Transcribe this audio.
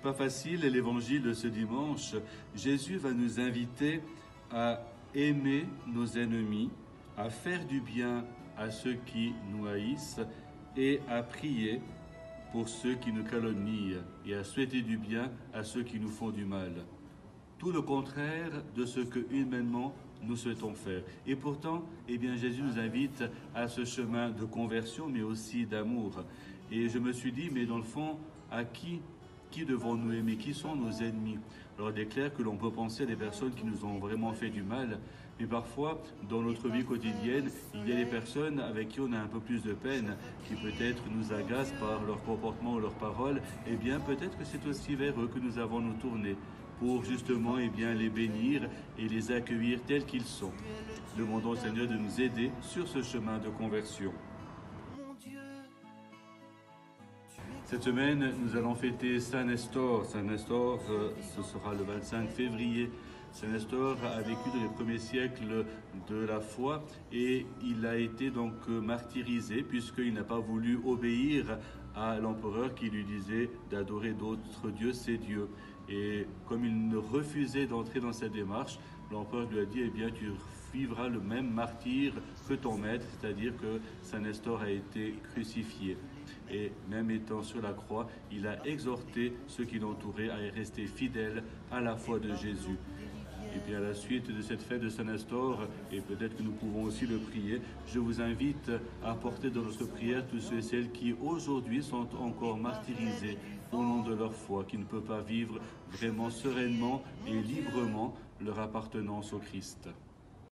pas facile, l'évangile de ce dimanche. Jésus va nous inviter à aimer nos ennemis, à faire du bien à ceux qui nous haïssent et à prier pour ceux qui nous calomnient et à souhaiter du bien à ceux qui nous font du mal. Tout le contraire de ce que humainement nous souhaitons faire. Et pourtant, Jésus nous invite à ce chemin de conversion, mais aussi d'amour. Et je me suis dit, mais dans le fond, à qui devons-nous aimer? Qui sont nos ennemis? Alors il est clair que l'on peut penser à des personnes qui nous ont vraiment fait du mal, mais parfois, dans notre vie quotidienne, il y a des personnes avec qui on a un peu plus de peine, qui peut-être nous agacent par leur comportement ou leurs paroles. Peut-être que c'est aussi vers eux que nous avons nous tourner pour justement les bénir et les accueillir tels qu'ils sont. Demandons au Seigneur de nous aider sur ce chemin de conversion. Cette semaine, nous allons fêter Saint Nestor. Saint Nestor, ce sera le 25 février. Saint Nestor a vécu dans les premiers siècles de la foi et il a été donc martyrisé puisqu'il n'a pas voulu obéir à l'empereur qui lui disait d'adorer d'autres dieux, ses dieux. Et comme il refusait d'entrer dans cette démarche, l'empereur lui a dit, tu vivras le même martyre que ton maître, c'est-à-dire que Saint Nestor a été crucifié. Et même étant sur la croix, il a exhorté ceux qui l'entouraient à rester fidèles à la foi de Jésus. Et à la suite de cette fête de Saint Nestor, et peut-être que nous pouvons aussi le prier, je vous invite à porter dans notre prière tous ceux et celles qui aujourd'hui sont encore martyrisés au nom de leur foi, qui ne peuvent pas vivre vraiment sereinement et librement leur appartenance au Christ.